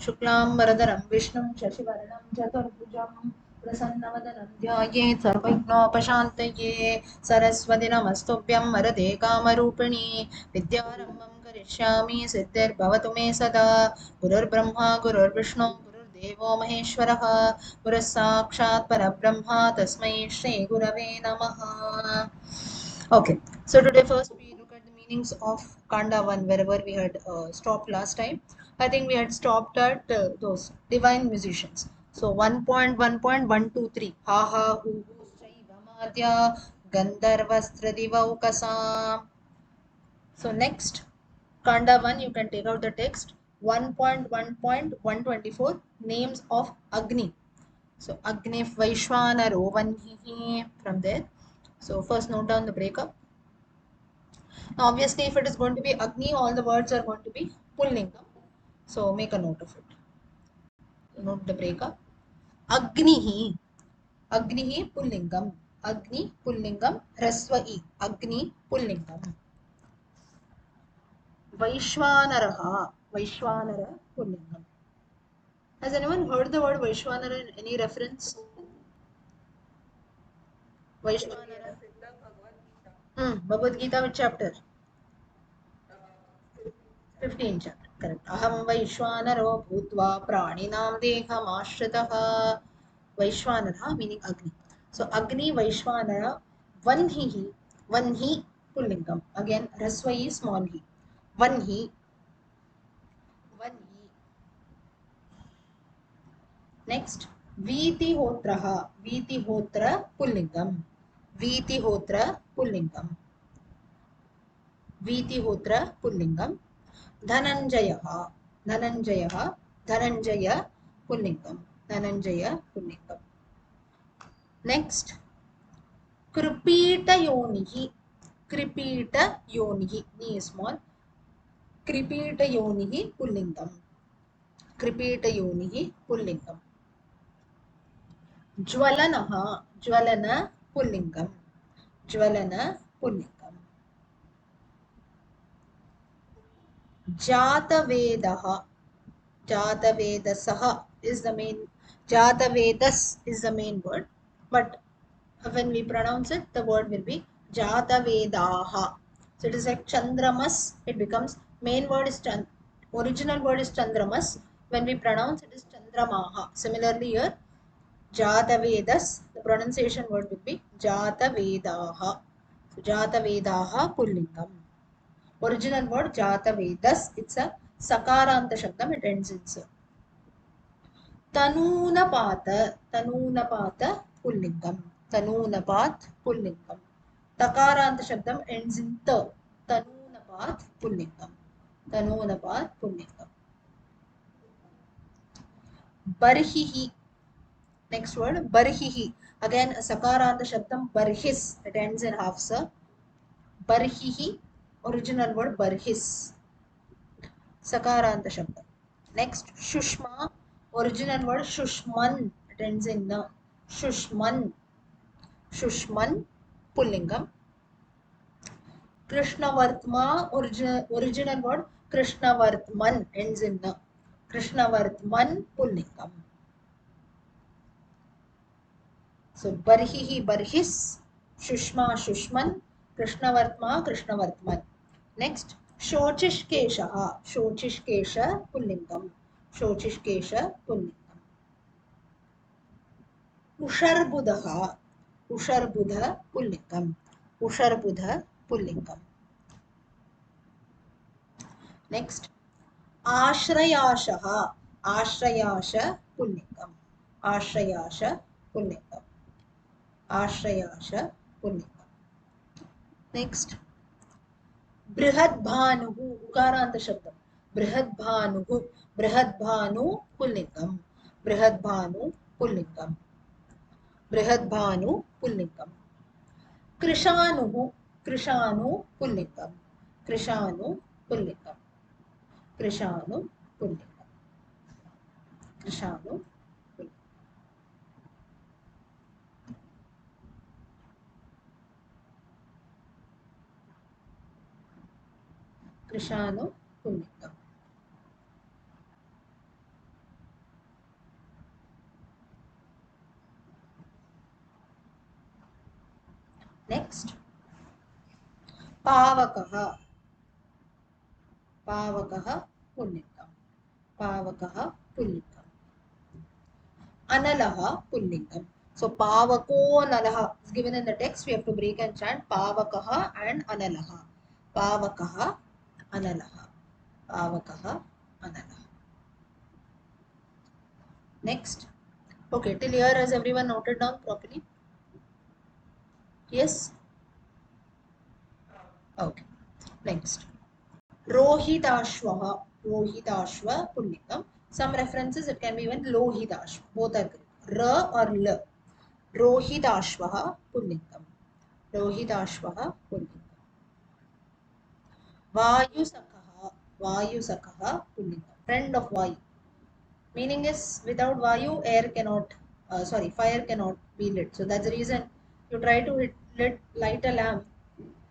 शुक्लांबरधरं विष्णुं शशिवर्णं चतुर्भुजं प्रसन्नवदनं ध्यायेत् सर्वविघ्नोपशान्तये सरस्वती नमस्तुभ्यं वरदे कामरूपिणि विद्यारम्भं करिष्यामि सिद्धिर्भवतु मे सदा गुरुर्ब्रह्मा गुरुर्विष्णु गुरुर्देवो महेश्वरः गुरुः साक्षात् परब्रह्म तस्मै श्रीगुरवे नमः. Okay, so today first we look at the meanings of Kanda 1 wherever we had stopped last time. I think we had stopped at those divine musicians. So 1.1.123 Ha ha hu hu shaiva madhya gandharvastradivaukasam. So next Kanda 1 you can take out the text 1.1.124 names of Agni. So Agni Vaishwanaro Vanhihi from there. So first note down the breakup. Now obviously if it is going to be Agni, all the words are going to be Pullingam. So make a note of it. Note the breakup. Agnihi. Agnihi Pullingam. Agni Pullingam. Raswai. Agni Pullingam. Vaishwanaraha. Vaishwanara Pullingam. Has anyone heard the word Vaishwanara in any reference? Vaishwanara. Bhagavad Gita which chapter? 15 chapter. Correct. Aham Vaishwanaro Bhutva Praninam Dehamashritah. Vaishwanara meaning Agni. So Agni Vaishwanara Vanhihi. Vanhi Pullingam. Again Raswai small hi. Vanhi. Vanhi. Next Vitihotraha. Vitihotra Pullingam. Vitihotra Pullingam. Vitihotra Pullingam. Dhananjayaha. Dhananjayaha. Dhananjaya Pullingam. Dhananjaya Pullingam. Next Kripita Yonihi. Kripita Yonihi. Ni is small. Kripita Yonihi Pullingam. Kripita Yonihi Pullingam. Jwalanaha. Jwalana Pullingam. Jwalana Pullingam. Jatavedaha. Jatavedasaha is the main. Jatavedas is the main word. But when we pronounce it, the word will be Jatavedaha. So it is like Chandramas. It becomes main word is original word is Chandramas. When we pronounce it is Chandramaha. Similarly here, Jatavedas, the pronunciation word will be Jatavedaha. So Jatavedaha Pullingam. Original word Jatavedas. It's a Sakaranta Shabdam. It ends in sa. Tanunapata. Tanunapata Pullingam. Tanunapat Pullingam. Takaranta Shabdam ends in ta. Tanunapat Pullingam. Tanunapat Pullingam. Barhihi. Next word Barhihi. Again a Sakaranta Shabdam Barhis. It ends in half sa. Barhihi. Original word Barhis. Sakaranta Shabdam. Next Shushma. Original word Shushman. It ends in na. Shushman. Shushman Pullingam. Krishnavartma, original word Krishnavartman ends in na. Krishnavartman Pullingam. So Barhihi Barhis, Shushma Shushman, Krishnavartma Krishnavartman. Next Shochishkesha. Shochishkesha Pullingam. Shochishkesha Pullingam. Usharbudha. Usharbudha Pullingam. Usharbudha Pullingam. Next Ashrayashaha. Ashrayasha Pullingam. Ashrayasha Pullingam. Ashrayasha Pullingam. Next Brihadbhanuhu. Ukaranta Shabdam. Brihadbhanuhu. Brihadbhanu Pullingam. Brihadbhanu Pullingam. Brihadbhanu Pullingam. Krishanuhu. Krishanu Pullingam. Krishanu Pullingam. Krishanu Pullingam. Krishanu Pullingam. Krishanu Pullingam. Next, pavakah. Pavakah pullingam. Pavakah pullingam. Analaha pullingam. So pavako analaha is given in the text. We have to break and chant pavakaha and analaha. Pavakaha analaha. Pavakaha analaha. Next. Okay, till here has everyone noted down properly? Yes? Okay. Next. Rohitashvaha. Rohitashva pullingam. Some references it can be even Lohitashva. Both are correct. Ra or L. Rohitashvaha pullingam. Rohitashvaha pullingam. Vayusakaha. Vayusakaha pullingam. Friend of Vayu. Meaning is without Vayu, air cannot, fire cannot be lit. So that's the reason you try to light a lamp.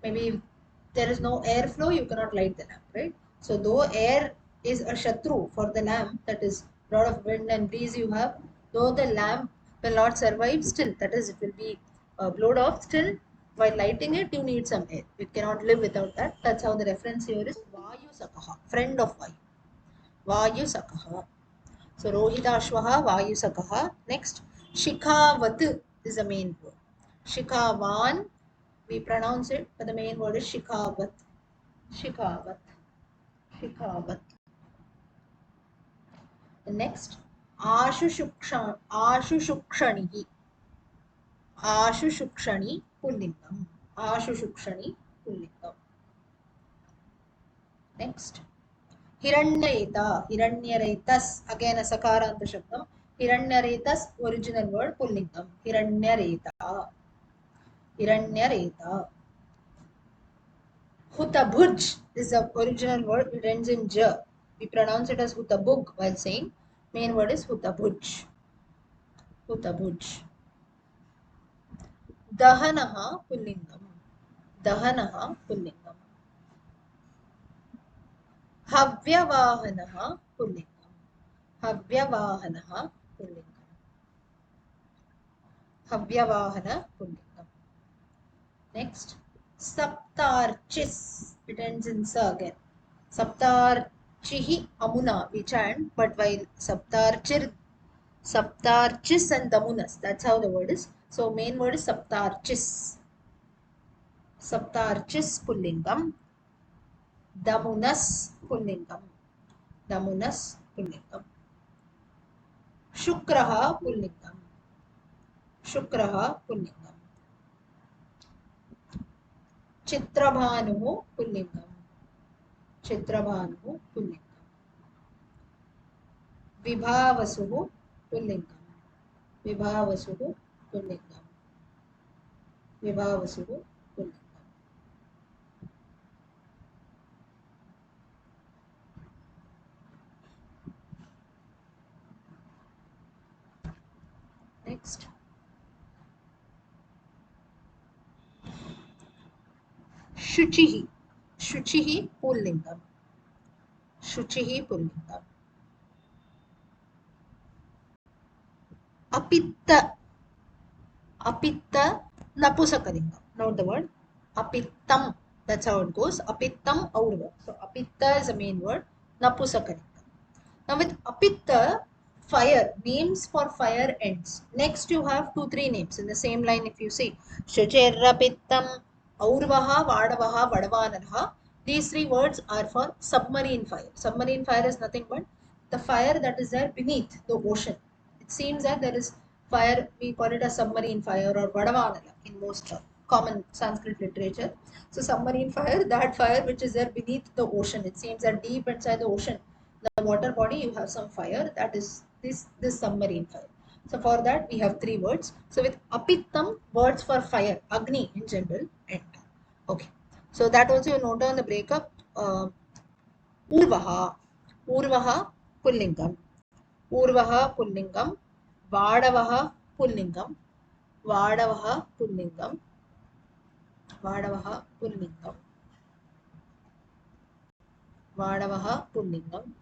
Maybe if there is no airflow, you cannot light the lamp, right? So though air is a shatru for the lamp, that is a lot of wind and breeze you have, though the lamp will not survive still, that is it will be blown off still, while lighting it you need some air. You cannot live without that. That's how the reference here is Vayu Sakaha, friend of Vayu. Vayu Sakaha. So Rohitashvaha Vayusakaha. Next, Shikhavat is the main word. Shikhavan, we pronounce it, but the main word is Shikhavat. Shikhavat. Shikhavat. The next, Ashushushani. Ashushushani Pullingam. Ashushushani Pullingam. Next, Hiranyareta. Hiranyaretas, again a Sakaranta Shabdam. Hiranyaretas, original word Pullingam. Hiranyareta. Hiranyareta. Hutabhuj is the original word. It ends in j. We pronounce it as Hutabug while saying. Main word is Hutabhuj. Hutabhuj. Dahanaha pullingam. Dahanaha pullingam. Havyavahanaha pullingam. Havyavahanaha pullingam. Havyavahana pullingam. Next, Saptarchis. It ends in sa again. Saptarchihi amuna we chant, but while Saptarchir, Saptarchis and Damunas, that's how the word is. So main word is Saptarchis. Saptarchis pullingam. Damunas pullingam. Damunas pullingam. Shukraha pullingam. Shukraha pullingam. Chitrabhanuhu pullingam. Chitrabhanuhu pullingam. Vibhavasuhu pullingam. Vibhavasuhu pullingam. Vibhavasuhu pullingam. Next, Shuchihi. Shuchihi pullingam. Shuchihi pullingam. Apitta. Apitta napusakalingam. Note the word. Apittam. That's how it goes. Apittam aurva. So apitta is the main word. Napusakalingam. Now with apitta, fire, names for fire ends. Next you have 2-3 names in the same line. If you see Shucherapittam, Aurvaha, Vadavaha, Vadavanarha, these 3 words are for submarine fire. Submarine fire is nothing but the fire that is there beneath the ocean. It seems that there is fire, we call it a submarine fire or Vadavanara in most common Sanskrit literature. So submarine fire, that fire which is there beneath the ocean. It seems that deep inside the ocean, the water body, you have some fire, that is this submarine fire. So for that we have 3 words. So with apittam, words for fire, agni in general, and okay. So that also you note down the breakup. Urvaha. Urvaha pullingam. Urvaha pullingam. Vadavaha pullingam. Vadavaha pullingam. Vadavaha pullingam. Vadavaha pullingam.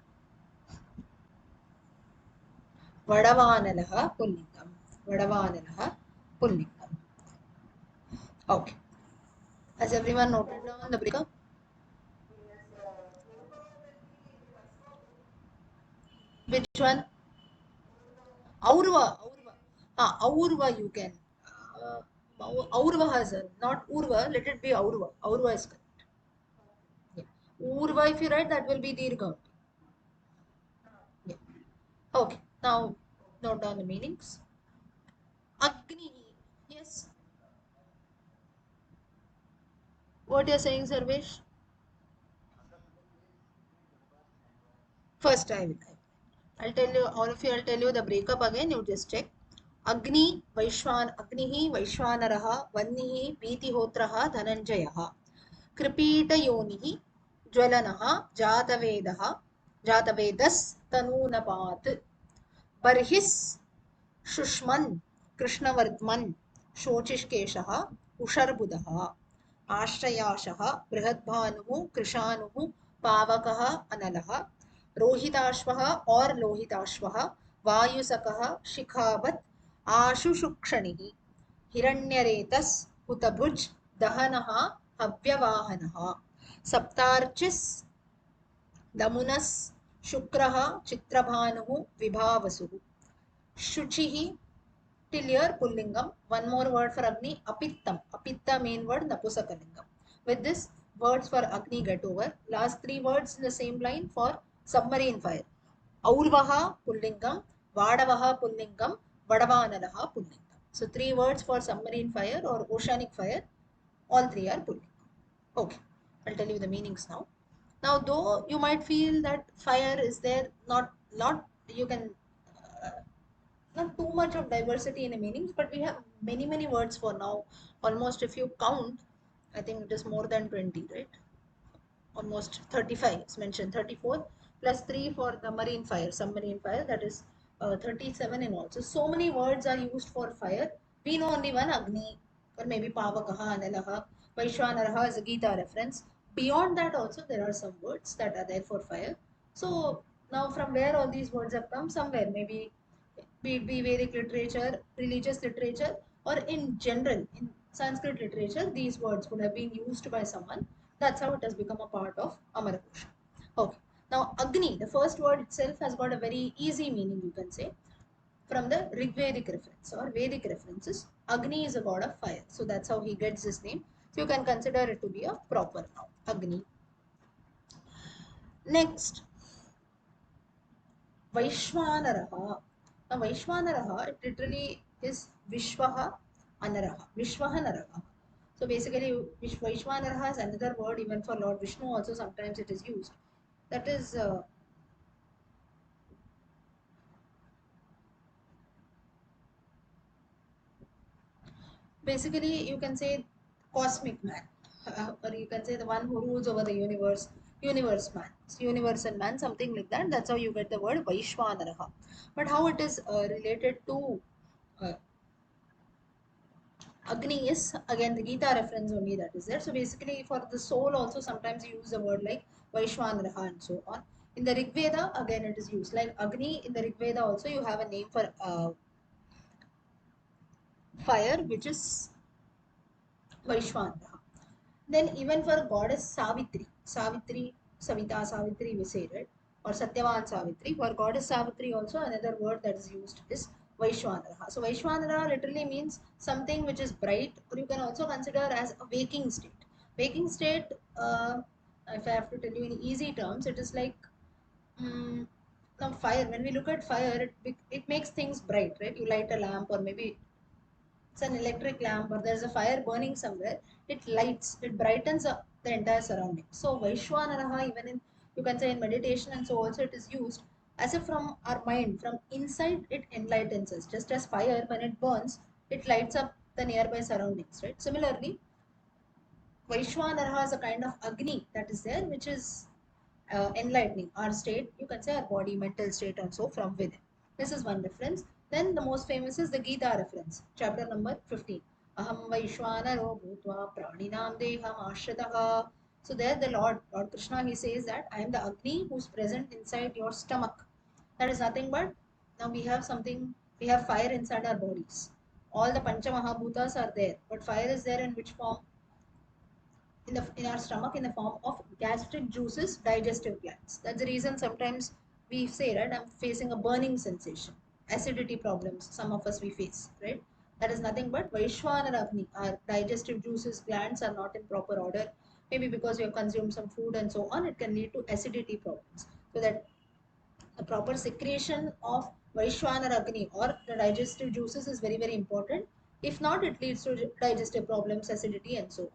Vadavanalaha pullingam. Vadavanalaha pullingam. Okay. Has everyone noted down the breakup? Which one? Aurva. Aurva. Aurva you can. Uh, Aurva has a, not Urva, let it be Aurva. Aurva is correct. Yeah. Urva, if you write, that will be Dirgha. Yeah. Okay. Now, note down the meanings. Agni. Yes. What you're saying, Sarvesh? First, I will. I'll tell you, all of you, I'll tell you the breakup again. You just check. Agnihi Vaishwanaraha Vannihi Pitihotraha Dhananjayaha Kripitayonihi Jwalanah Jatavedaha Jatavedas Tanunapat Barhis Shushman Krishnavardman Shochishkeshah Usharbudaha Ashrayashah Brihadbhanuhu Krishanuhu Pavakaha Analaha Rohitashvaha or Lohitashvaha Vayusakaha Shikhavat Ashushukshanih Hiranyaretas Hutabhuj Dahanaha Havyavahanaha Saptarchis Damunas Shukraha Chitrabhanuhu Vibhavasuhu Shuchihi till here pullingam. One more word for Agni, apittam. Apitta main word napusakalingam. With this, words for Agni get over. Last three words in the same line for submarine fire. Aurvaha pullingam, Vadavaha pullingam, Vadavanalaha pullingam. So three words for submarine fire or oceanic fire. All three are pullingam. Okay, I'll tell you the meanings now. Now, though you might feel that fire is there, not you can not too much of diversity in the meanings, but we have many words for now. Almost if you count, I think it is more than 20, right? Almost 35 it's mentioned, 34 plus 3 for the marine fire, submarine fire, that is 37 in all. So many words are used for fire. We know only one, Agni, or maybe Pavakaha, Analaha, Vaishwanaraha is a Gita reference. Beyond that also there are some words that are there for fire. So now from where all these words have come, somewhere maybe be Vedic literature, religious literature, or in general, in Sanskrit literature, these words would have been used by someone. That's how it has become a part of Amarkosha. Okay. Now, Agni, the first word itself has got a very easy meaning, you can say, from the Rigvedic reference or Vedic references. Agni is a god of fire. So that's how he gets his name. So you can consider it to be a proper noun, Agni. Next, Vaishwanaraha. Now, Vaishwanaraha, it literally is Vishwaha Anaraha. Vishwaha Naraha. So basically, Vaishwanaraha is another word even for Lord Vishnu, also sometimes it is used. That is basically, you can say cosmic man, or you can say the one who rules over the universe, universe man, universal man, something like that. That's how you get the word Vaishwanaraha. But how it is related to uh, Agni is again the Gita reference only that is there. So basically, for the soul also sometimes you use a word like Vaishwanaraha and so on. In the Rig Veda, again it is used like Agni. In the Rig Veda also you have a name for fire, which is Vaishwanaraha. Then even for goddess Savitri, Savitri, Savita, Savitri we say, right? Or Satyavan Savitri. For goddess Savitri also another word that is used is Vaishwanaraha. So Vaishwanara literally means something which is bright, or you can also consider as a waking state. Waking state, if I have to tell you in easy terms, it is like now fire. When we look at fire, it makes things bright, right? You light a lamp, or maybe it's an electric lamp, or there's a fire burning somewhere, it lights, it brightens up the entire surrounding. So Vaishwanaraha, even in, you can say in meditation and so also it is used as if from our mind, from inside it enlightens us. Just as fire, when it burns, it lights up the nearby surroundings, right? Similarly, Vaishwanaraha is a kind of Agni that is there, which is enlightening our state, you can say our body, mental state, and so from within. This is one reference. Then the most famous is the Gita reference, chapter number 15. Aham Vaishwanaro Bhutva Praninam Deham Ashritaha. So there the Lord Krishna, he says that I am the Agni who's present inside your stomach. That is nothing but, now we have something, we have fire inside our bodies. All the Pancha Mahabhutas are there, but fire is there in which form? in our stomach in the form of gastric juices, digestive glands. That's the reason sometimes we say, right, I'm facing a burning sensation, acidity problems. Some of us we face, right? That is nothing but Vaishwanara Agni. Our digestive juices glands are not in proper order. Maybe because we have consumed some food and so on, it can lead to acidity problems. So that the proper secretion of Vaishwanara Agni or the digestive juices is very, very important. If not, it leads to digestive problems, acidity, and so on.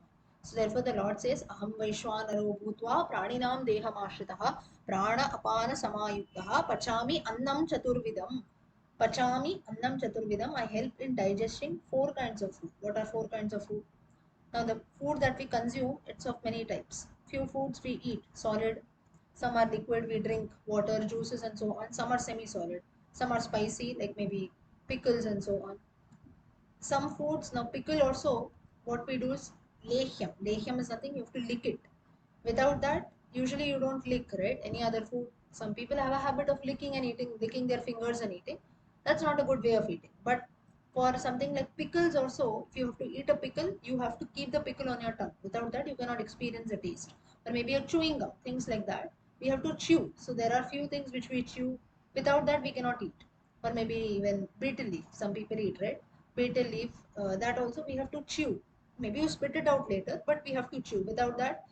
So therefore, the Lord says, Aham Vaishwanaro Bhutva Praninam Dehamashritah Prana Apana Samayuktaha Pachami Annam Chaturvidam. Pachami Annam Chaturvidam. I help in digesting four kinds of food. What are four kinds of food? Now, the food that we consume, it's of many types. Few foods we eat solid, some are liquid, we drink water, juices, and so on. Some are semi solid, some are spicy, like maybe pickles and so on. Some foods, now, pickle also, what we do is lehyam. Lehyam is nothing, you have to lick it. Without that, usually you don't lick, right? Any other food. Some people have a habit of licking and eating, licking their fingers and eating. That's not a good way of eating. But for something like pickles also, if you have to eat a pickle, you have to keep the pickle on your tongue. Without that, you cannot experience the taste. Or maybe a chewing gum, things like that. We have to chew. So there are few things which we chew. Without that, we cannot eat. Or maybe even betel leaf. Some people eat, right? Betel leaf, that also we have to chew. Maybe you spit it out later, but we have to chew. Without that,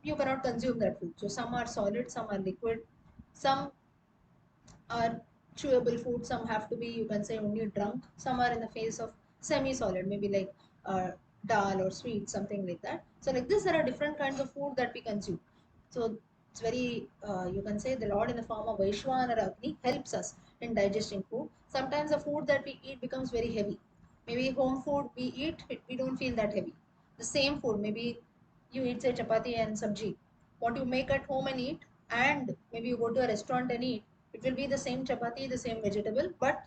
you cannot consume that food. So some are solid, some are liquid, some are chewable food, some have to be, you can say, only drunk, some are in the phase of semi-solid, maybe like dal or sweet, something like that. So like this, there are different kinds of food that we consume. So it's very, you can say, the Lord in the form of Vaishwana or Agni helps us in digesting food. Sometimes the food that we eat becomes very heavy. Maybe home food we eat, we don't feel that heavy. The same food, maybe you eat say chapati and sabji, what you make at home and eat, and maybe you go to a restaurant and eat, it will be the same chapati, the same vegetable, but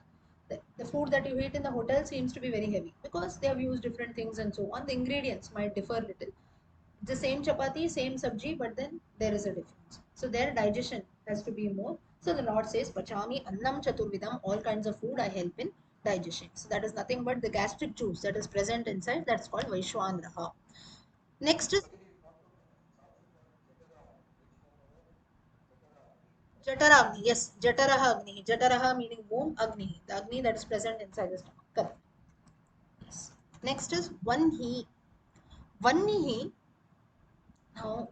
the food that you eat in the hotel seems to be very heavy because they have used different things and so on. The ingredients might differ a little. The same chapati, same sabji, but then there is a difference. So their digestion has to be more. So the Lord says, Pachami Annam Chaturvidam, all kinds of food I help in digestion. So that is nothing but the gastric juice that is present inside, that's called Vaishwanraha. Next is Jataragni. Yes, Jataraha Agni. Jataraha meaning womb, Agni. The Agni that is present inside the stomach. Correct. Yes. Next is Vanhi. Vanhi. Now,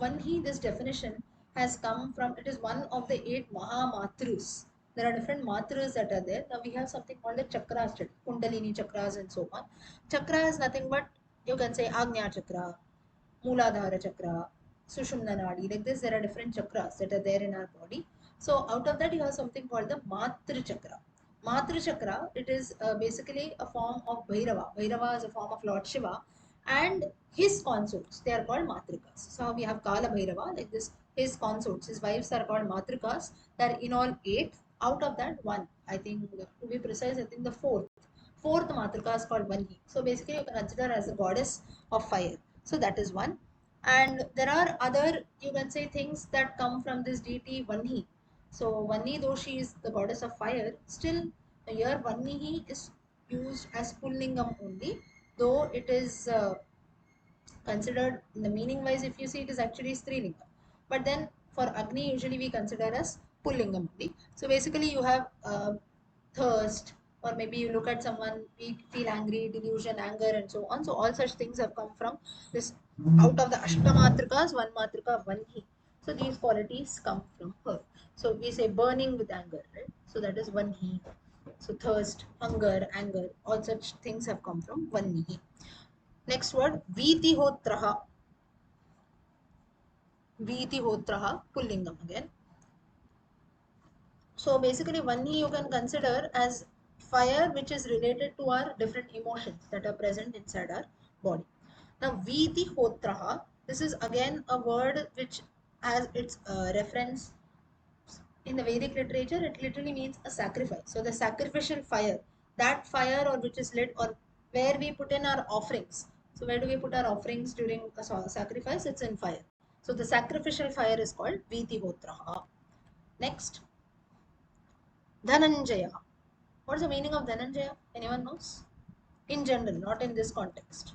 Vanhi, this definition has come from, it is one of the 8 Mahamatrus. There are different matras that are there. Now we have something called the chakras, Kundalini chakras and so on. Chakra is nothing but, you can say, Agnya chakra, Mooladhara chakra, Sushumna Nadi. Like this, there are different chakras that are there in our body. So out of that, you have something called the Matra chakra. Matra chakra, it is basically a form of Bhairava. Bhairava is a form of Lord Shiva, and his consorts, they are called Matrikas. So we have Kala Bhairava, like this, his consorts, his wives are called Matrikas. They are in all 8. Out of that, one, I think, to be precise, I think the fourth Matrika is called Vanhi. So basically, you can consider as a goddess of fire. So that is one. And there are other, you can say, things that come from this deity Vanhi. So Vanni, though she is the goddess of fire, still here Vanni is used as Pullingam only, though it is considered in the meaning wise, if you see, it is actually Strilingam. But then for Agni, usually we consider as Pullingam only. So basically, you have thirst, or maybe you look at someone, we feel angry, delusion, anger, and so on. So all such things have come from this, out of the Ashtamatrikas, one Matrika, one he. So these qualities come from her. So we say burning with anger, right? So that is one he. So thirst, hunger, anger, all such things have come from one he. Next word, Vitihotraha. Vitihotraha, Pullingam again. So basically, Vani you can consider as fire which is related to our different emotions that are present inside our body. Now, Vitihotraha, this is again a word which has its reference in the Vedic literature. It literally means a sacrifice. So the sacrificial fire, that fire or which is lit, or where we put in our offerings. So where do we put our offerings during a sacrifice? It's in fire. So the sacrificial fire is called Vitihotraha. Next, Dhananjaya. What is the meaning of Dhananjaya? Anyone knows? In general, not in this context.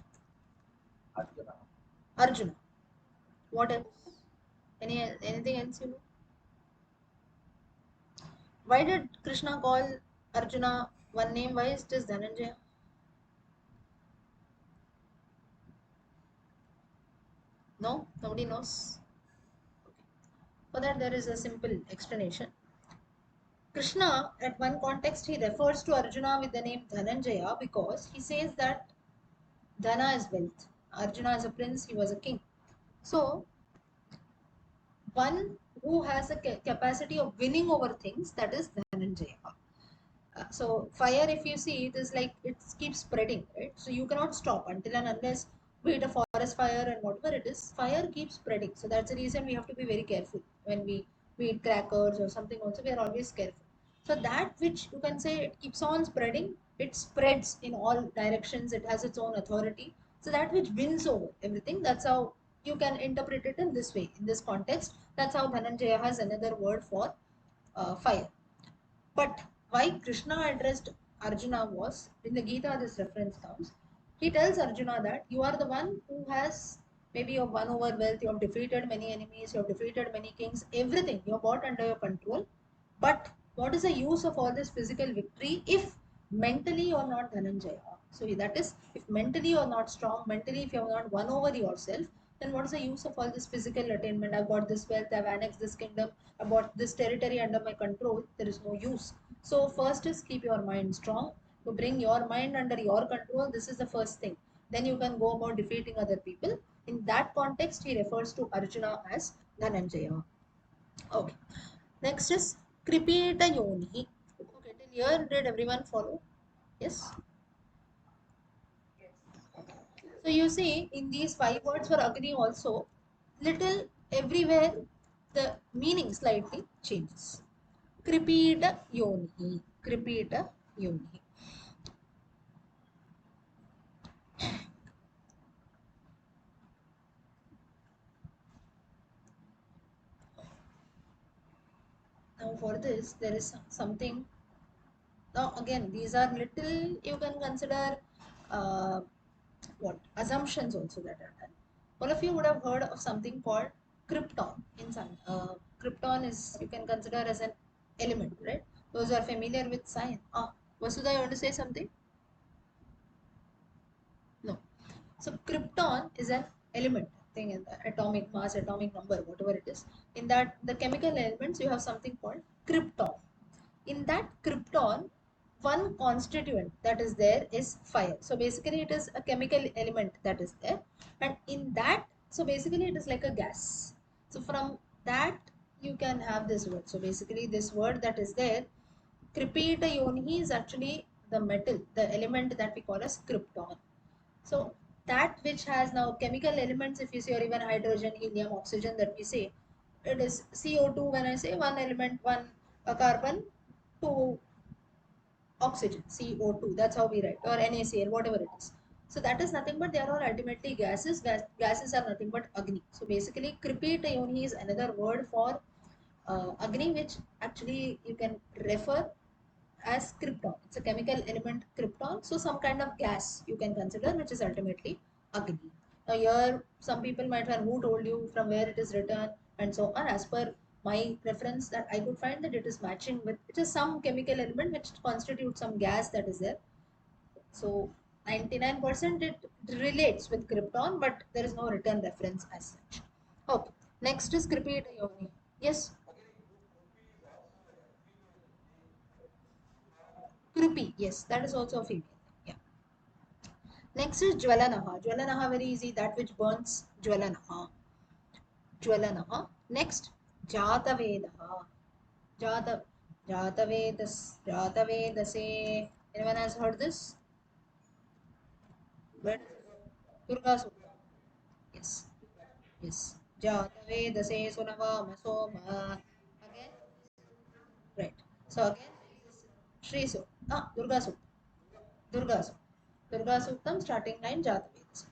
Arjuna. What else? Anything else you know? Why did Krishna call Arjuna one name? Why is this Dhananjaya? No, nobody knows. For that, there is a simple explanation. Krishna, at one context, he refers to Arjuna with the name Dhananjaya because he says that Dhana is wealth. Arjuna is a prince, he was a king. So, one who has a capacity of winning over things, that is Dhananjaya. So fire, if you see, it is like it keeps spreading, right? So you cannot stop until and unless, be it a forest fire and whatever it is, fire keeps spreading. So that's the reason we have to be very careful when we eat crackers or something. Also, we are always careful. So that which you can say it keeps on spreading, it spreads in all directions. It has its own authority. So that which wins over everything. That's how you can interpret it in this way, in this context. That's how Dhananjaya has another word for fire. But why Krishna addressed Arjuna was in the Gita, this reference comes. He tells Arjuna that you are the one who has maybe you have won over wealth, you have defeated many enemies, you have defeated many kings, everything you have got under your control. But what is the use of all this physical victory if mentally you are not Dhananjaya? So that is, if mentally you are not strong, mentally if you have not won over yourself, then what is the use of all this physical attainment? I've got this wealth, I've annexed this kingdom, I've got this territory under my control. There is no use. So first is keep your mind strong. To bring your mind under your control, this is the first thing. Then you can go about defeating other people. In that context, he refers to Arjuna as Dhananjaya. Okay. Next is Kripita Yoni. Okay, till here did everyone follow? Yes. So you see, in these five words for Agni also, little everywhere the meaning slightly changes. Kripita Yoni. Kripita Yoni. Now for this, there is something. Now again, these are little you can consider uh, what assumptions also that are done. All of you would have heard of something called krypton. In some krypton is you can consider as an element, right? Those are familiar with science. Ah, Vasudha, you want to say something? No. So krypton is an element thing in the atomic mass, atomic number, whatever it is. In that the chemical elements, you have something called krypton. In that krypton, one constituent that is there is fire. So basically it is a chemical element that is there, and in that, so basically it is like a gas. So from that you can have this word. So basically this word that is there, kripita yoni, is actually the metal, the element that we call as krypton. So that which has now chemical elements, if you say, or even hydrogen, helium, oxygen that we say, it is CO2. When I say one element, one a carbon, two oxygen, CO2. That's how we write, or NaCl, whatever it is. So that is nothing but they are all ultimately gases. Gases are nothing but Agni. So basically, Kripita Yoni is another word for Agni, which actually you can refer as krypton. It's a chemical element krypton. So some kind of gas you can consider, which is ultimately Agni. Now here some people might have who told you from where it is written and so on. As per my reference that I could find that it is matching with it is some chemical element which constitutes some gas that is there. So 99% it relates with krypton, but there is no written reference as such. Okay. Next is Kripita Yoni. Yes, Kripi. Yes, that is also a female. Yeah. Next is Jwalanaha. Jwalanaha, very easy, that which burns. Jwalanaha. Jwalanaha. Next, Jatavedaha. Jata, Jatavedase. Anyone has heard this? Where? Durga Sutta. Yes. Yes. Jatavedase Sunava Masoma. Again, right. So again, Shri Sutta. Durga Sutta. Durga Sutta. Durga Suttam, starting line Jatavedas.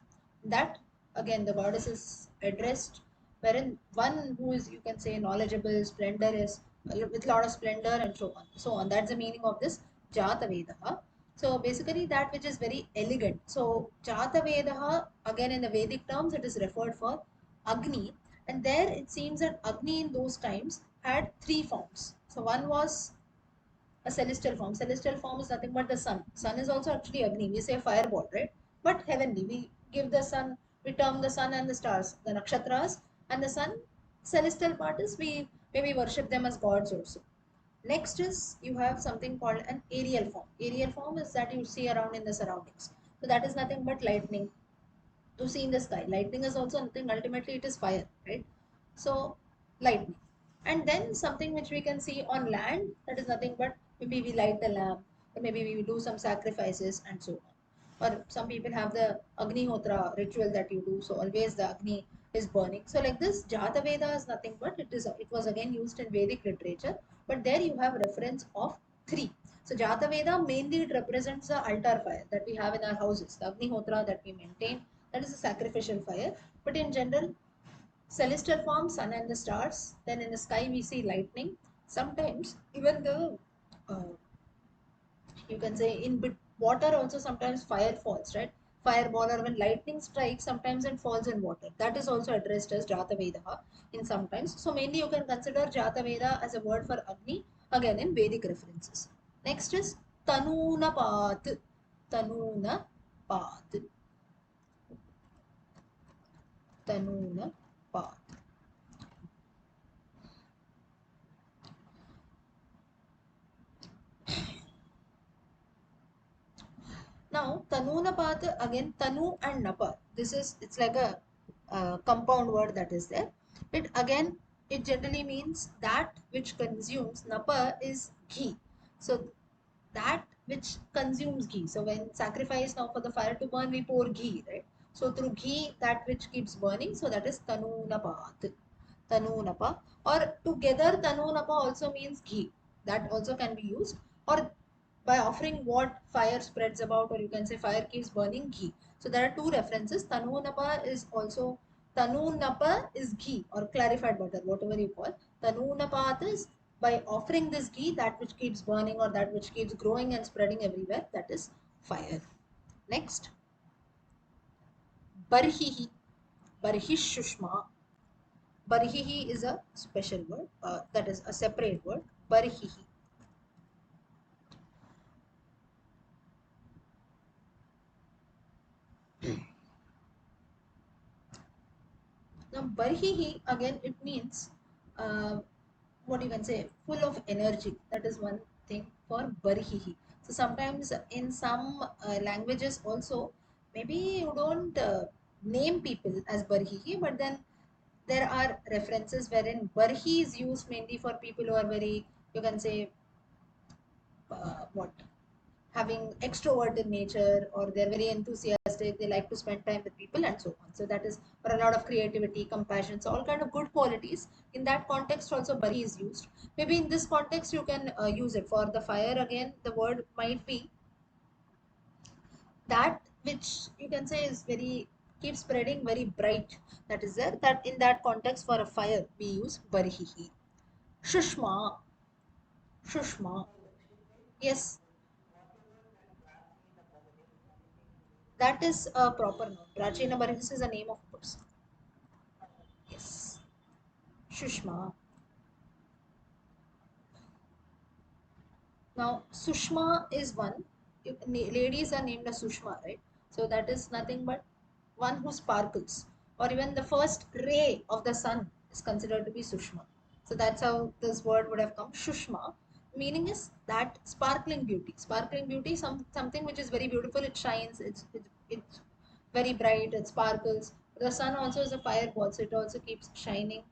That again the goddess is addressed, wherein one who is you can say knowledgeable, splendorous, with a lot of splendor and so on. So on. That's the meaning of this Jatavedaha. So basically that which is very elegant. So Jata Vedaha, again in the Vedic terms, it is referred for Agni. And there it seems that Agni in those times had three forms. So one was a celestial form. Celestial form is nothing but the sun. Sun is also actually Agni. We say fireball, right? But heavenly. We give the sun, we term the sun and the stars, the nakshatras, and the sun. Celestial part is we maybe worship them as gods also. Next is you have something called an aerial form. Aerial form is that you see around in the surroundings. So that is nothing but lightning to see in the sky. Lightning is also nothing, ultimately it is fire, right? So lightning. And then something which we can see on land, that is nothing but maybe we light the lamp, or maybe we do some sacrifices and so on. Or some people have the Agnihotra ritual that you do, so always the Agni is burning. So like this, Jata Veda is nothing but it was again used in Vedic literature, but there you have reference of three. So Jata Veda mainly it represents the altar fire that we have in our houses, the Agnihotra that we maintain, that is a sacrificial fire. But in general, celestial form, sun and the stars. Then in the sky we see lightning. Sometimes even the you can say in water also sometimes fire falls, right? Fireball or when lightning strikes, sometimes it falls in water. That is also addressed as Jata Veda in sometimes. So mainly you can consider Jata Veda as a word for Agni again in Vedic references. Next is Tanunapat. Tanunapat. Tanunapat. Now, Tanunapata, again, Tanu and Napa. This is, it's like a compound word that is there. It again, it generally means that which consumes, Napa is ghee. So, that which consumes ghee. So, when sacrifice now for the fire to burn, we pour ghee, right? So, through ghee, that which keeps burning, so that is Tanunapat. Tanunapa. Or together, Tanunapa also means ghee. That also can be used. Or by offering what fire spreads about, or you can say fire keeps burning ghee. So there are two references. Tanunapa is also Tanunapa is ghee or clarified butter, whatever you call. Tanunapat is by offering this ghee, that which keeps burning or that which keeps growing and spreading everywhere, that is fire. Next, Barhihi. Barhishushma. Barhihi is a special word, that is a separate word. Barhihi. Now, Barhihi again it means uh, what you can say full of energy. That is one thing for Barhihi. So sometimes in some languages also maybe you don't name people as Barhihi, but then there are references wherein Barhi is used mainly for people who are very, you can say, what having extroverted nature, or they're very enthusiastic, they like to spend time with people and so on. So that is for a lot of creativity, compassion, so all kind of good qualities. In that context also bari is used. Maybe in this context you can use it for the fire. Again, the word might be that which you can say is very keep spreading very bright, that is there, that in that context for a fire we use barihi. Shushma. Shushma, yes, that is a proper noun. Prachina Barhis is a name of a person. Yes. Shushma. Now, Sushma is one. Ladies are named as Sushma, right? So that is nothing but one who sparkles. Or even the first ray of the sun is considered to be Sushma. So that's how this word would have come. Shushma. Meaning is that sparkling beauty. Sparkling beauty, something which is very beautiful. It shines. It's very bright. It sparkles. The sun also is a fireball, so it also keeps shining.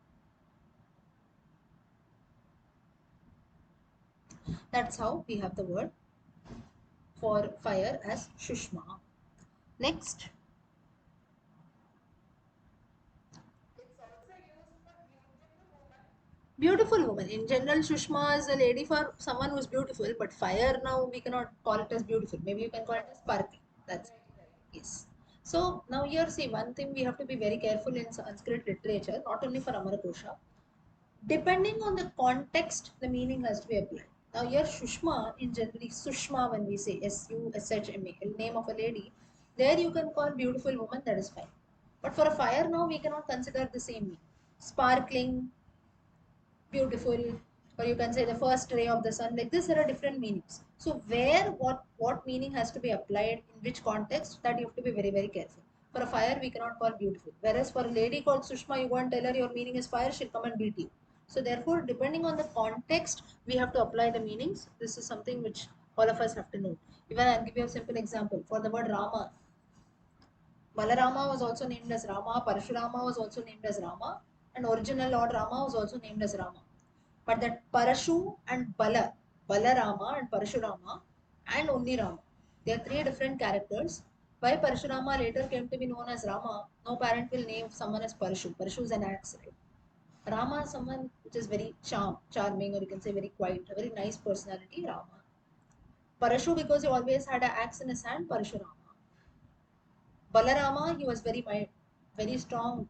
That's how we have the word for fire as Shushma. Next, beautiful woman. In general, Shushma is a lady for someone who's beautiful, but fire now we cannot call it as beautiful. Maybe you can call it as sparkling. That's yes. So now here see one thing we have to be very careful in Sanskrit literature, not only for Amarkosha. Depending on the context, the meaning has to be applied. Now here Shushma in generally Sushma when we say Sushma, name of a lady, there you can call beautiful woman, that is fine. But for a fire now we cannot consider the same meaning. Sparkling, beautiful, or you can say the first ray of the sun. Like this, there are different meanings. So where what meaning has to be applied in which context, that you have to be very very careful. For a fire, we cannot call beautiful. Whereas for a lady called Sushma, you go and tell her your meaning is fire, she'll come and beat you. So therefore, depending on the context, we have to apply the meanings. This is something which all of us have to know. Even I'll give you a simple example. For the word Rama, Balarama was also named as Rama, Parashurama was also named as Rama, and original Lord Rama was also named as Rama. But that Parashu and Balarama and Parashurama and only Rama, they are three different characters. Why Parashurama later came to be known as Rama, no parent will name someone as Parashu. Parashu is an axe, right? Rama is someone which is very charming, or you can say very quiet, a very nice personality, Rama. Parashu because he always had an axe in his hand, Parashurama. Balarama, he was very strong,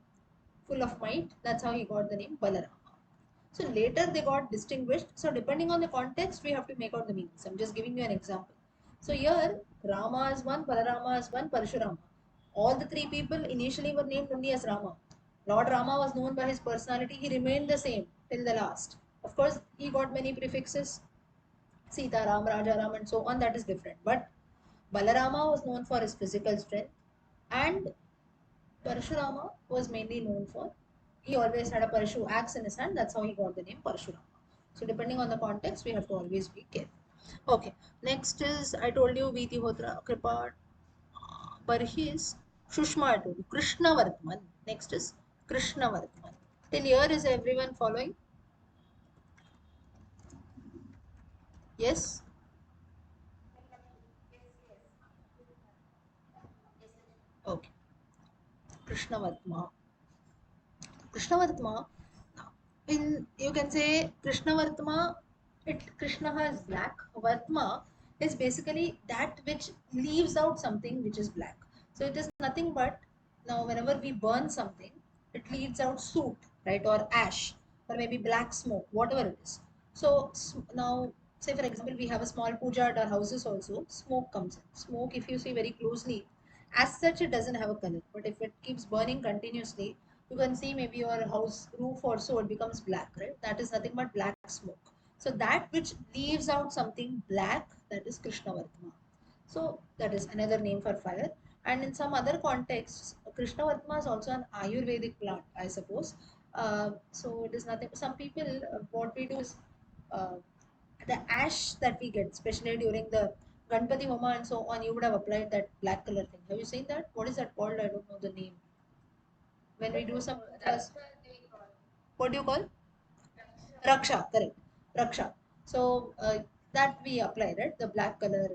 full of might. That's how he got the name Balarama. So later they got distinguished. So depending on the context, we have to make out the meanings. I'm just giving you an example. So here, Rama is one, Balarama is one, Parashurama. All the three people initially were named only as Rama. Lord Rama was known by his personality. He remained the same till the last. Of course, he got many prefixes, Sita Ram, Raja Ram, and so on. That is different. But Balarama was known for his physical strength, and Parashurama was mainly known for, he always had a Parashu axe in his hand. That's how he got the name Parashurama. So depending on the context, we have to always be careful. Okay, next is, I told you Viti Hotra, Kripa, Barhis, Shushma I told you, Krishna Vartman. Next is Krishna Vartman. Till here is everyone following? Yes? Okay. Krishna Vartma. Krishnavartma, in you can say Krishnavartma, Krishna is black. Vartma is basically that which leaves out something which is black. So it is nothing but, now whenever we burn something, it leaves out soot, right, or ash, or maybe black smoke, whatever it is. So now, say for example, we have a small puja at our houses also. Smoke comes in. Smoke, if you see very closely, as such, it doesn't have a color. But if it keeps burning continuously, you can see maybe your house roof or so it becomes black, right? That is nothing but black smoke. So that which leaves out something black, that is Krishnavartma. So that is another name for fire. And in some other contexts, Krishnavartma is also an Ayurvedic plant, I suppose. So it is nothing. Some people, what we do is, uh, the ash that we get, especially during the Ganpati Homa and so on, you would have applied that black color thing. Have you seen that? What is that called? I don't know the name. When we do some pujas, what do you call? Raksha, correct. Raksha. So that we apply, right? The black color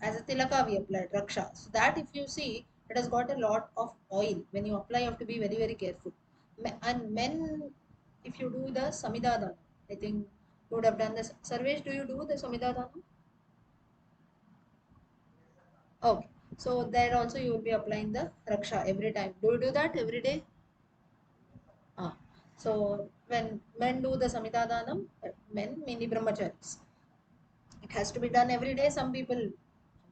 as a tilaka we applied Raksha. So that if you see, it has got a lot of oil. When you apply, you have to be very very careful. And men, if you do the Samidadana, I think you would have done this. Sarvesh, do you do the Samidadana? Okay. So there also you will be applying the Raksha every time. Do you do that every day? Ah. So when men do the Samitadanam, men, mainly brahmacharis, it has to be done every day. Some people,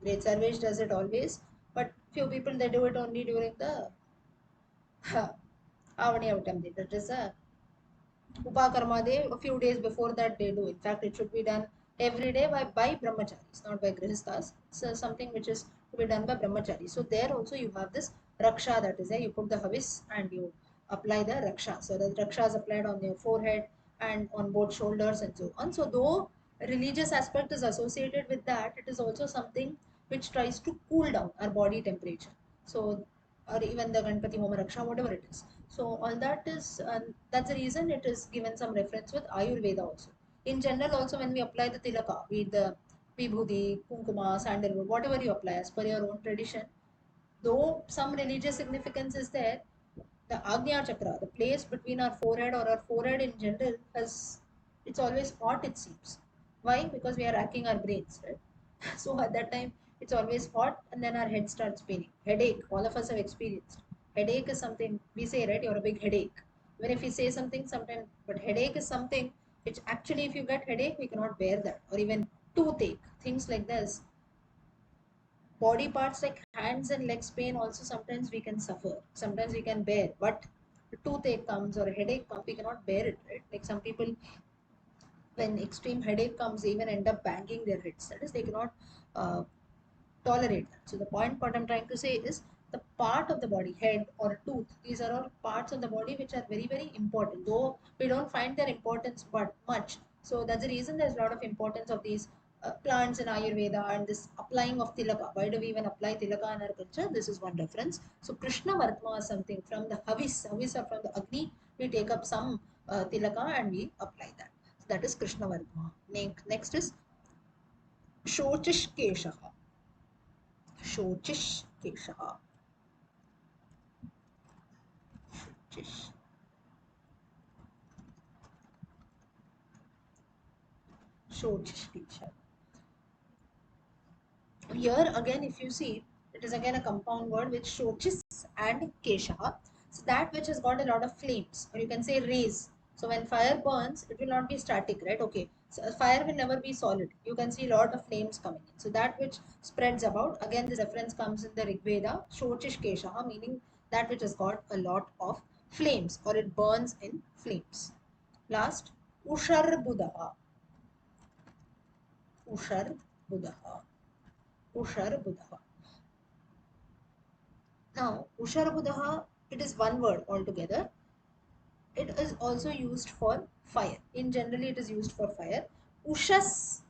great Sarvesh does it always, but few people they do it only during the Avani Avatam. That is a Upakarma Day, a few days before that they do. In fact, it should be done every day by brahmacharis, not by grihasthas. It's something which is to be done by brahmacharis. So there also you have this raksha, that is there. You put the havis and you apply the raksha. So the raksha is applied on your forehead and on both shoulders and so on. So though religious aspect is associated with that, it is also something which tries to cool down our body temperature. So or even the Ganpati Homa Raksha, whatever it is. So all that is, that's the reason it is given some reference with Ayurveda also. In general, also when we apply the tilaka, be it the vibhuti, kunkuma, sandalwood, whatever you apply as per your own tradition, though some religious significance is there, the Agnya Chakra, the place between our forehead or our forehead in general, has it's always hot. It seems. Why? Because we are racking our brains, right? So at that time, it's always hot, and then our head starts spinning. Headache. All of us have experienced. Headache is something we say, right? You're a big headache. Even if we say something, sometimes, but headache is something It's actually, if you get headache, we cannot bear that, or even toothache, things like this. Body parts like hands and legs pain also sometimes we can suffer, sometimes we can bear, but a toothache comes or a headache comes, we cannot bear it, right? Like some people, when extreme headache comes, they even end up banging their heads. That is, they cannot uh, tolerate that. So the point what I'm trying to say is, the part of the body, head or tooth, these are all parts of the body which are very, very important, though we don't find their importance but much. So that's the reason there's a lot of importance of these plants in Ayurveda, and this applying of tilaka. Why do we even apply tilaka in our culture? This is one reference. So Krishna Vartma is something from the Havis are from the Agni. We take up some tilaka and we apply that. So that is Krishna Vartma. Next is Shochishkesha. Shochishkesha. Shochish. Shochishkesha. Here again, if you see, it is again a compound word with shochis and kesha. So that which has got a lot of flames, or you can say rays. So when fire burns, it will not be static, right? Okay. So fire will never be solid. You can see a lot of flames coming in. So that which spreads about, again, this reference comes in the Rig Veda, shochish kesha, meaning that which has got a lot of flames, or it burns in flames. Last, ushar buddha. Ushar buddha. Ushar buddha. Now, Usharabudaha, it is one word altogether. It is also used for fire. In generally, it is used for fire. Ushas,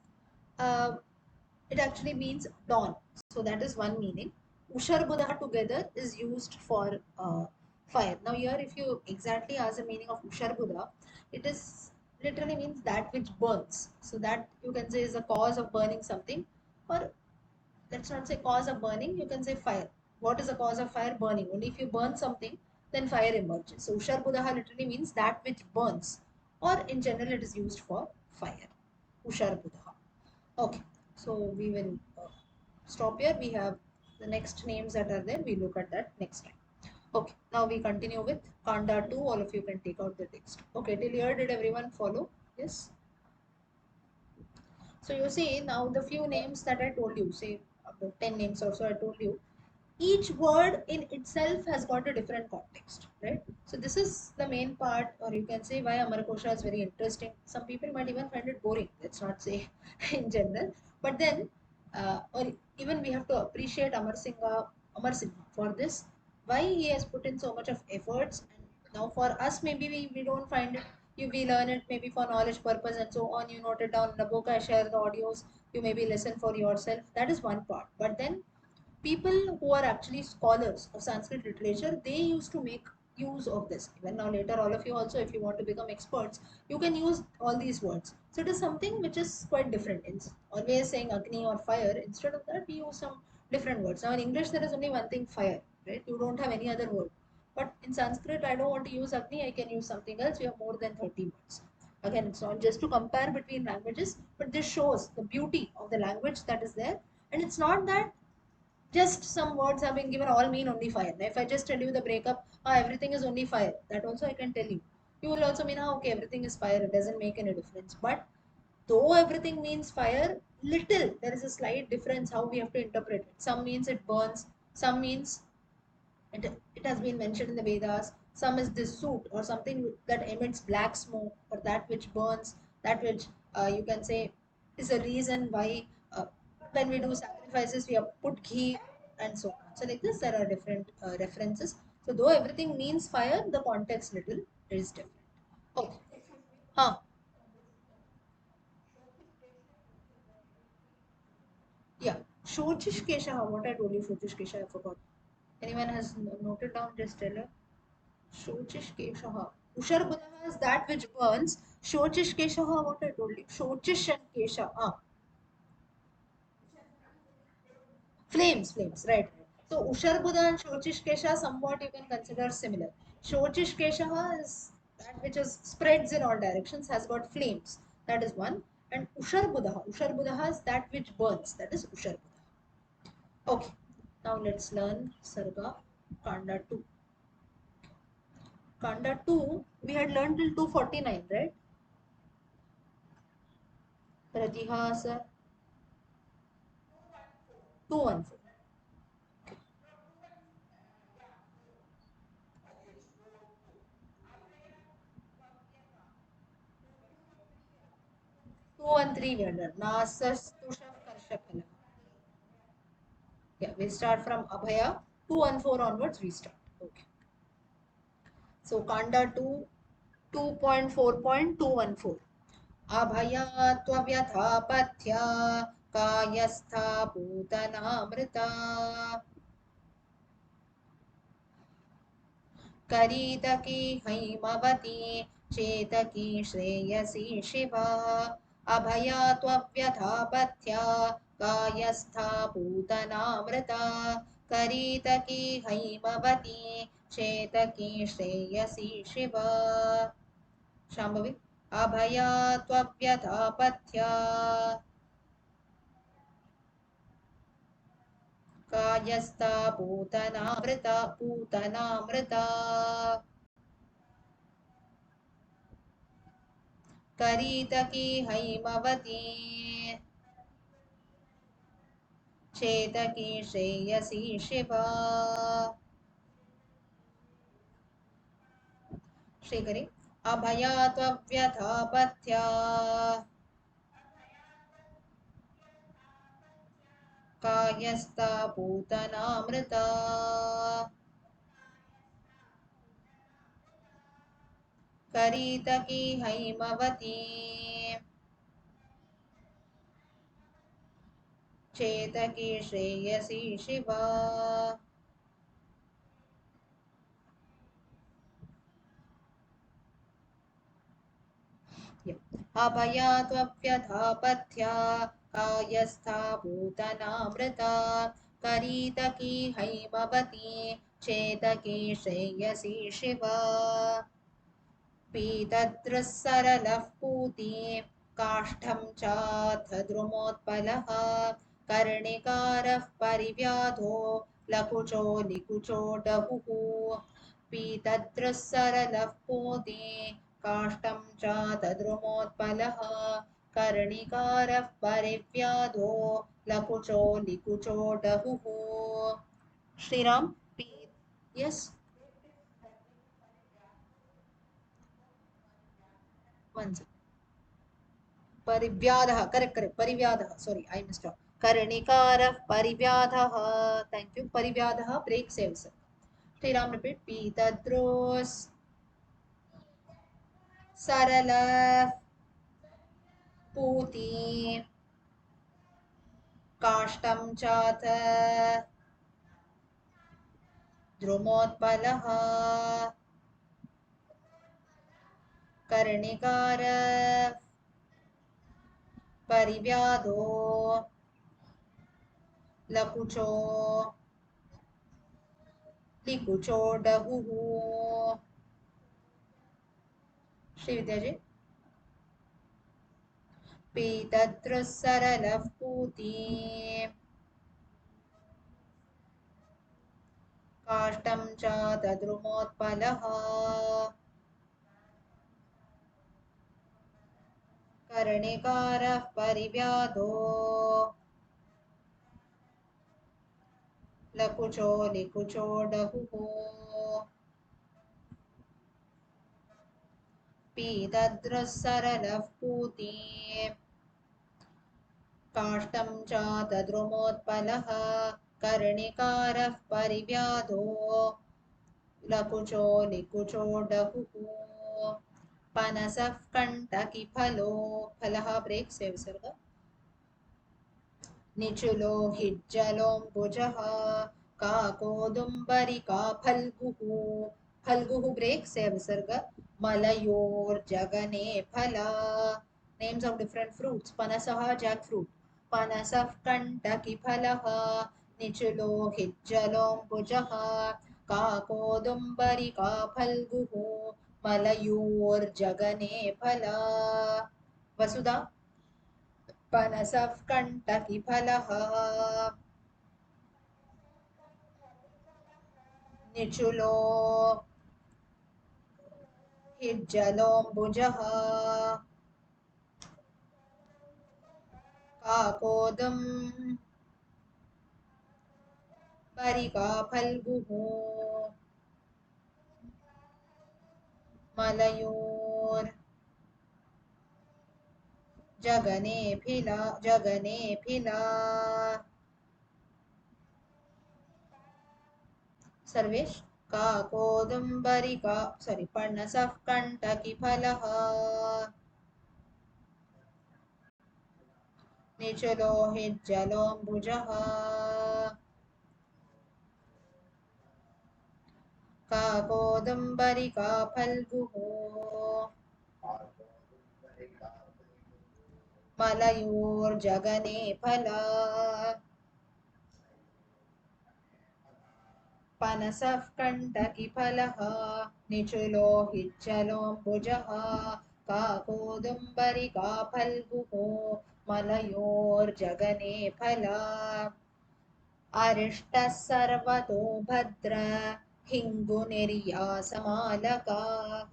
uh, it actually means dawn. So that is one meaning. Usharabudaha together is used for fire. Now here, if you exactly ask the meaning of Usharabudaha, it is literally means that which burns. So that you can say is the cause of burning something, or let's not say cause of burning, you can say fire. What is the cause of fire? Burning. Only if you burn something, then fire emerges. So Ushar Budaha literally means that which burns, or in general it is used for fire. Ushar Budaha. Okay, so we will stop here. We have the next names that are there. We look at that next time. Okay, now we continue with Kanda 2. All of you can take out the text. Okay, till here did everyone follow? Yes. So you see now the few names that I told you, say about 10 names or so I told you, each word in itself has got a different context, right? So this is the main part, or you can say why Amarkosha is very interesting. Some people might even find it boring. Let's not say in general, but then, or even we have to appreciate Amar Singh for this. Why he has put in so much of efforts, and now for us maybe we don't find it. We learn it maybe for knowledge purpose and so on. You note it down in a book. I share the audios. You maybe listen for yourself. That is one part. But then people who are actually scholars of Sanskrit literature, they used to make use of this. Even now, later, all of you also, if you want to become experts, you can use all these words. So it is something which is quite different. It's always saying Agni or fire. Instead of that, we use some different words. Now, in English, there is only one thing, fire, right? You don't have any other word. But in Sanskrit, I don't want to use Agni, I can use something else. We have more than 30 words. Again, it's not just to compare between languages, but this shows the beauty of the language that is there. And it's not that just some words have been given all mean only fire. If I just tell you the breakup, everything is only fire, that also I can tell you. You will also mean, okay, everything is fire, it doesn't make any difference. But though everything means fire, little there is a slight difference how we have to interpret it. Some means it burns, some means it has been mentioned in the Vedas. Some is this soot or something that emits black smoke, or that which burns, that which you can say is a reason why when we do sacrifices we have put ghee and so on. So like this, there are different references. So though everything means fire, the context little is different. Okay. Huh. Yeah. Shochish Kesha. What I told you, Shochish Kesha, I forgot. Anyone has noted down? Just tell her. Shochish Keshaha. Ushar Buddha is that which burns. Shochish Keshaha, what I told you. Shochish and Kesha. Flames, flames, right, right. So Ushar Buddha and Shochish Kesha somewhat you can consider similar. Shochish Keshaha is that which is spreads in all directions, has got flames. That is one. And Ushar Buddha is that which burns. That is Ushar Buddha. Okay. Now let's learn Sarga Kanda 2. Kanda 2, we had learned till 249, right? प्रतिहास 214. Okay. 213 we are done. Nasastusham Karshakala. Yeah, we start from Abhaya. 214 onwards we start. Okay. So Kanda 2, 2.4.214. Abhaya त्वव्यथापथ्या कायस्था पूतनामृता करीतकी Haimavati चेतकी Shreyasi Shiva Abhaya त्वव्यथापथ्या कायस्था पूतनामृता करीतकी Haimavati चेतकी Shreyasi Shiva Shambhavi Abhaya त्वव्यथापथ्या कायस्था पूतनामृता करीतकी Haimavati चेतकी Shreyasi Shiva श्रीकरी Abhaya त्वव्यथापथ्या कायस्था पूतनामृता करीतकी Haimavati चेतकी Shreyasi Shiva Abhaya त्वव्यथापथ्या कायस्था पूतनामृता करीतकी Haimavati चेतकी Shreyasi Shiva पीतद्रुःसरलः पूती काष्ठं चाथ द्रुमोत्पलः कर्णिकारः परिव्याधो लकुचो निकुचो डहुः पीतद्रुःसरलः पूती काष्ठं चाथ द्रुमोत्पलः कर्णिकारः परिव्याधो लकुचो निकुचो डहुः Shriram P yes one परिव्याधः correct correct परिव्याधः sorry I missed out कर्णिकारः परिव्याधः thank you परिव्याधः break saves Shriram repeat पीतद्रोस् सरल पूती काष्ठं चाथ द्रुमोत्पलः कर्णिकार परिव्याधो लकुचो लिकुचो डहुः श्री विद्या जी पीतद्रुःसरलः पूती काष्ठं च तद्रुमोत्पलः कर्णिकारः परिव्याधो लकुचो लिकुचो डहुः पीतद्रुःसरलः पूती काष्ठं च तद्रुमोत्पलः कर्णिकारः परिव्याधो लकुचो लिकुचो डहुः पनसः कण्टकिफलो फलः ब्रेक से विसर्ग निचुलो हिज्जलोऽम्बुजः काकोदुम्बरिका फल्गुः फल्गुः ब्रेक से विसर्ग मलयोर्जगने फला नेम्स ऑफ डिफरेंट फ्रूट्स पनसः जैक फ्रूट पनसः कण्टकिफलः निचुलो हिज्जलोऽम्बुजः काकोदुम्बरिका फल्गुः मलयोर्जगने फला वसुधा पनसः कण्टकिफलः निचुलो हिज्जलोऽम्बुजः काकोदं परिका फल्गुः मलयोर् जगनेऽभिला सर्वेश काकोदम्बरिका सॉरी पणसः कण्टकीफलः निचलो हिज्जलोऽम्बुजः काकोदम्बरिका फल्गुः मलयोर्जगने फला पनसः कण्टकीफलः निचुलो हिच्चलोऽम्बुजः काकोदम्बरिका फल्गुः मलयोर्जगने फला अरिष्टः सर्वतो भद्र हिङ्गुनिर्यासमालकाः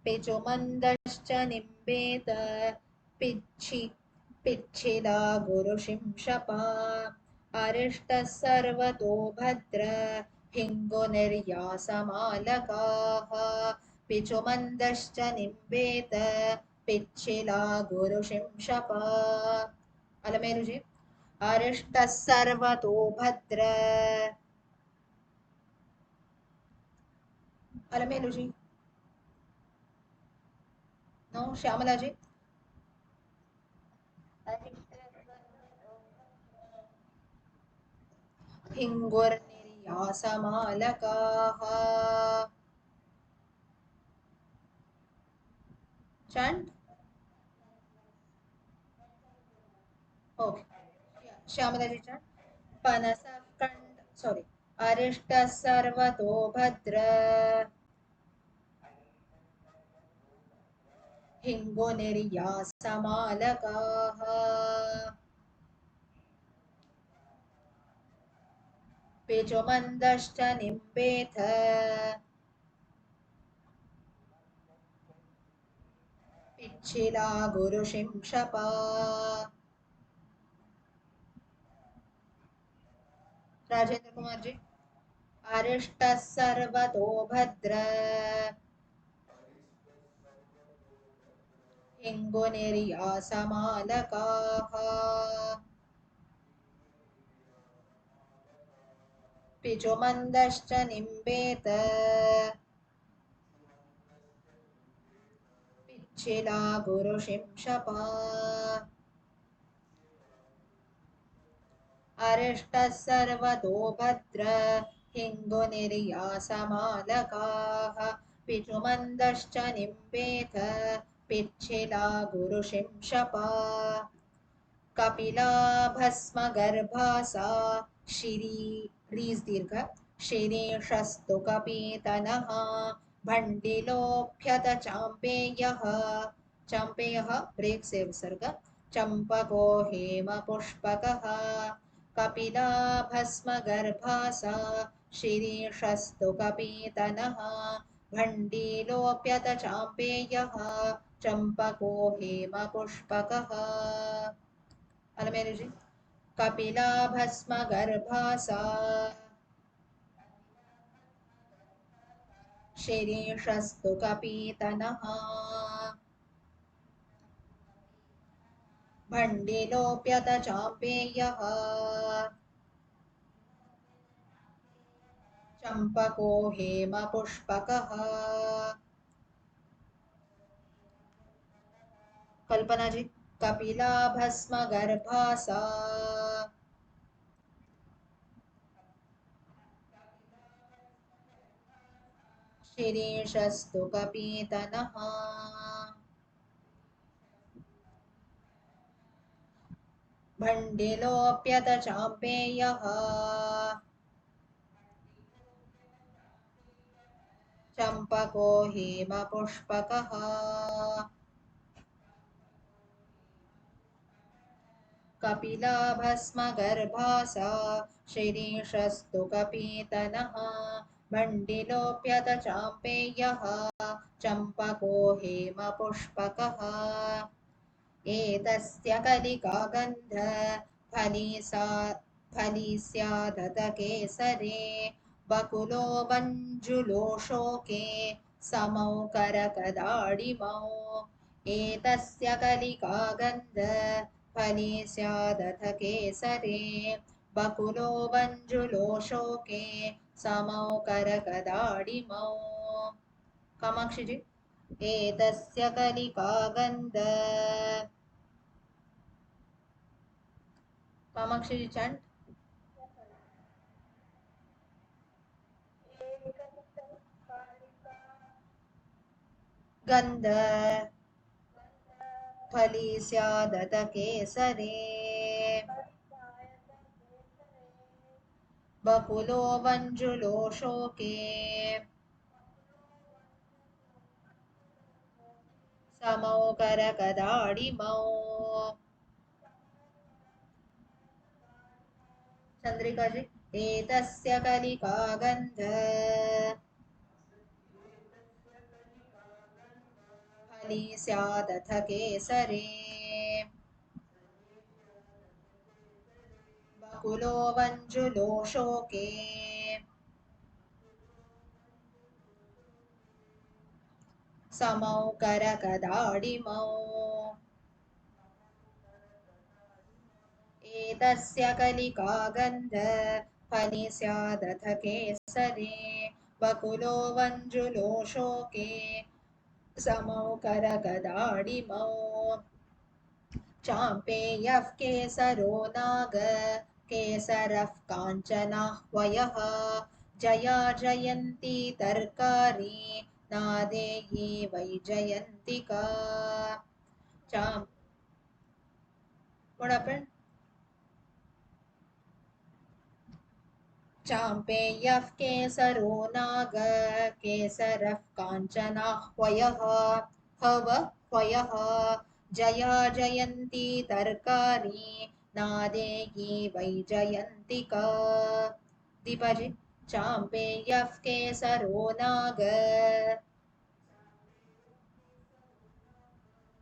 पिचुमन्दश्च निम्बेत पिच्छि पिच्छिला गुरुशिंशपा अरिष्टः सर्वतो भद्र हिङ्गुनिर्यासमालकाः पिचुमन्दश्च निम्बेत पिच्छिला गुरुशिंशपा अलमेरुजि अरिष्टः सर्वतो भद्र अलमेलु जी नो श्यामला जी हिङ्गुर्निर्यासमालकाः चण्ड ओके श्यामला जी चण्ड पनसः कण्ड सॉरी अरिष्टः सर्वतो भद्र हिङ्गुनिर्यासमालकाः पिचुमन्दश्च निम्बेथ पिच्छिला गुरुशिंशपा राजेंद्र कुमार जी अरिष्टः सर्वतो भद्र हिङ्गुनिर्यासमालकाः पिचुमन्दश्च निम्बेत पिच्छिला गुरुशिंशपा अरिष्टः सर्वतो भद्र हिङ्गुनिर्यासमालकाः पिचुमन्दश्च निम्बेत पिच्छिला गुरुशिंशपा कपिला भस्मगर्भा सा शिरी रीस् दीर्घ शिरीषस्तु कपीतनः भण्डिलोऽभ्यत चाम्पेयः चाम्पेयः ब्रेक् सेव् सर्ग चम्पको हेमपुष्पकः कपिला भस्मगर्भा सा शिरीषस्तु कपीतनः भण्डीलोऽप्यत चाम्पेयः चम्पको हेमपुष्पकः अलमेलु जी कपिला भस्मगर्भा सा शिरीषस्तु कपीतनः भण्डिलोऽप्यत चाम्पेयः चम्पको हेमपुष्पकः कल्पना जी कपिला भस्मगर्भा सा शिरीषस्तु कपीतनः भण्डिलोऽप्यत चाम्पेयः चम्पको हेमपुष्पकः कपिला भस्मगर्भा सा शिरीषस्तु कपीतनः भण्डिलोऽप्यत चाम्पेयः चम्पको हेमपुष्पकः एतस्य कलिका गन्ध फली सा फली स्यादत केसरे बकुलो मञ्जुलो शोके समौ करकदाडिमौ एतस्य कलिका गन्ध फली स्यादथ केसरे बकुलो मञ्जुलो शोके समौ करकदाडिमौ कामाक्षी जी एतस्य कलिका गन्ध कामाक्षी जी चंट गन्ध फली स्यादत केसरे बकुलो मञ्जुलो शोके समौ करकदाडिमौ चंद्रिका जी एतस्य कलिका गन्ध फली स्यादथ केसरे बकुलो मञ्जुलो शोके समौ करकदाडिमौ एतस्य कलिका गन्ध फली स्यादथ केसरे बकुलो मञ्जुलो शोके समौ करकदाडिमौ चाम्पेयः केसरो नाग केसरः काञ्चनाह्वयः जया जयन्ती तर्कारी नादेयी वैजयन्तिका चाम् What happened? चाम्पेयः केसरो नाग केसरः काञ्चनाह्वयः हव ह्वयः जया जयन्ती तर्कारी नादेयी वैजयन्तिका दीपाजी चाम्पेयः केसरो नाग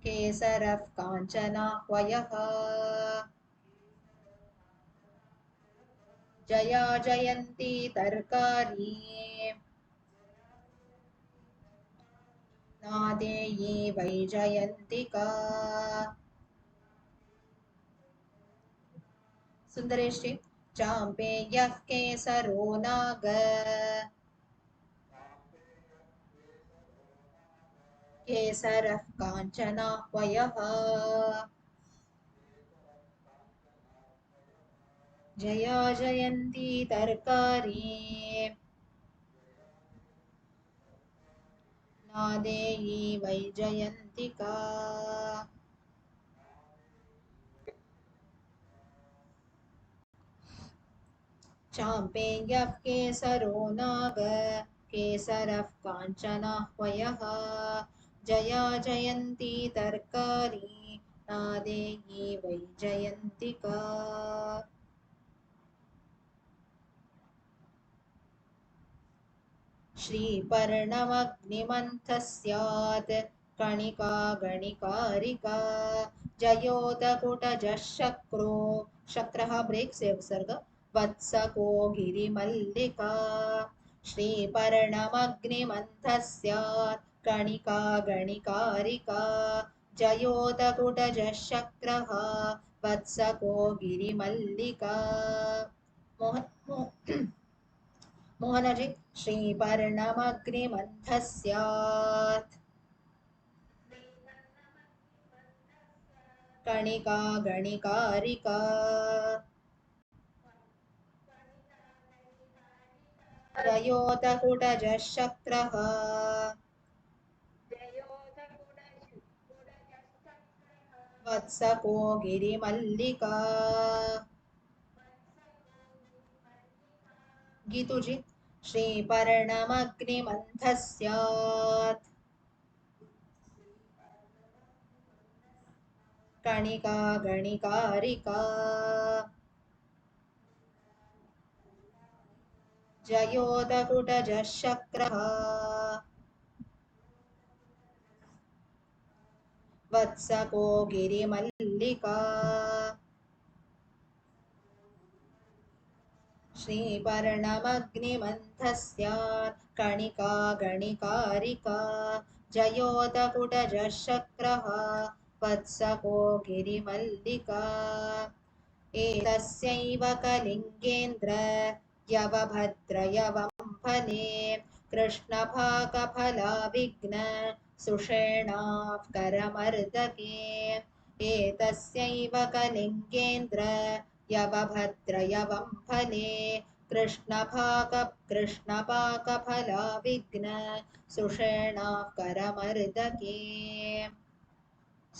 केसरः काञ्चनाह्वयः जया जयन्ती तर्कारी नादेयी वैजयन्तिका सुन्दरेष्टि चाम्पेयः केसरो नाग केसरः काञ्चनाह्वयः जया जयन्ती तर्कारी नादेयी वैजयन्तिका चाम्पेयः केसरो नाग केसरः काञ्चनाह्वयः जया जयन्ती तर्कारी नादेयी वैजयन्तिका श्रीपर्णमग्निमन्थः स्यात् कणिका गणिकारिका जयोदकुटजः शक्रो शक्रः ब्रेक् से उपसर्ग वत्सको गिरिमल्लिका श्रीपर्णमग्निमन्थः स्यात् कणिका गणिकारिका जयोदकुटजः शक्रः वत्सको गिरिमल्लिका मोहनजी श्रीपर्णमग्निमन्थः स्यात् कणिका गणिकारिका रयोतकुटजः शक्रः वत्सको गिरिमल्लिका गीतुजी श्रीपर्णमग्निमन्थः स्यात् कणिका गणिकारिका जयोदकुटजः शक्रः वत्सको गिरिमल्लिका श्रीपर्णमग्निमन्थस्यात् कणिका गणिकारिका जयोदकुटजशक्रः वत्सको गिरिमल्लिका एतस्यैव कलिङ्गेन्द्र यवभद्रयवं फले कृष्णभागफलाविघ्न सुषेणाः करमर्दके एतस्यैव कलिङ्गेन्द्र यवभद्रयवं फले कृष्णपाकफलाविघ्न सुषेणाः करमर्दके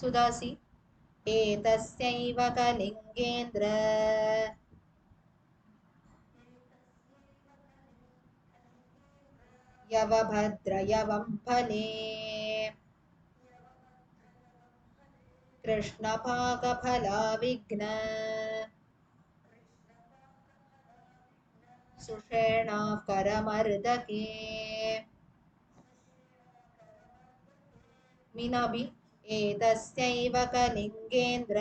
सुदासि एतस्यैव कलिङ्गेन्द्र यवभद्रयवं फले कृष्णपाकफलाविघ्न सुषेणाः करमर्दके मीनाभि एतस्यैव कलिङ्गेन्द्र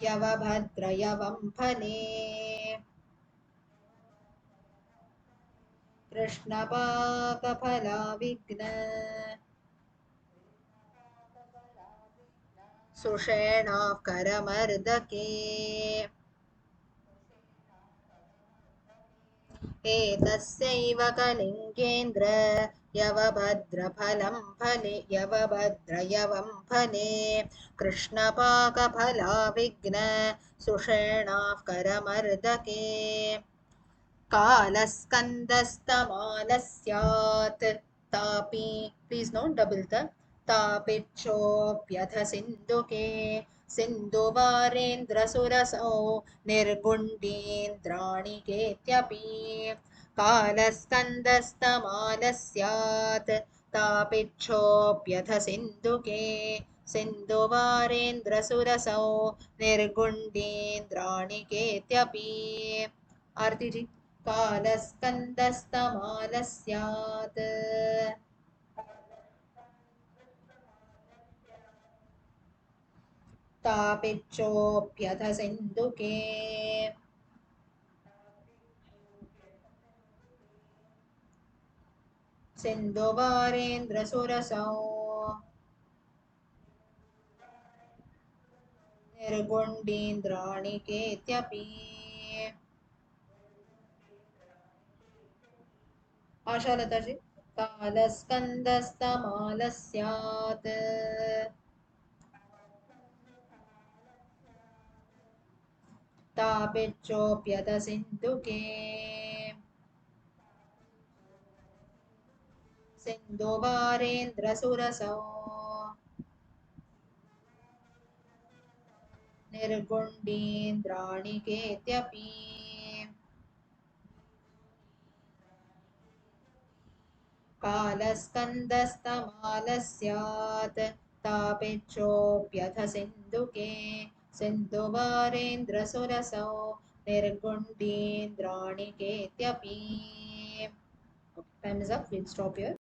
यवभद्रयवं फले कृष्णपाकफलाविघ्न सुषेणाः करमर्दके एतस्यैव कलिङ्गेन्द्र यवभद्रयवं फले कृष्णपाकफलाविघ्न सुषेणाः करमर्दके कालस्कन्दस्तमालः स्यात् तापि प्लीस् नोट् डबल् द तापिच्छोऽप्यथ सिन्धुके सिन्धुवारेन्द्रसुरसौ निर्गुण्डीन्द्राणिकेत्यपि कालस्कन्दस्तमालः स्यात् तापिच्छोऽप्यथ सिन्धुके सिन्धुवारेन्द्रसुरसौ निर्गुण्डीन्द्राणिकेत्यपि आरती जी कालस्कन्दस्तमालः स्यात् तापिच्छोऽप्यथ सिन्धुके सिन्धुवारेन्द्रसुरसौ निर्गुण्डीन्द्राणिकेत्यपि आशालता जी कालस्कन्दस्तमालः स्यात् तापिच्छोऽप्यथ सिन्धुके सिन्धुवारेन्द्रसुरसौ निर्गुण्डीन्द्राणिकेत्यपि कालस्कन्दस्तमालः स्यात् तापिच्छोऽप्यथ सिन्धुके सिन्धुवारेन्द्रसुरसौ निर्गुण्डीन्द्राणिकेत्यपि. Time is up. We'll stop here.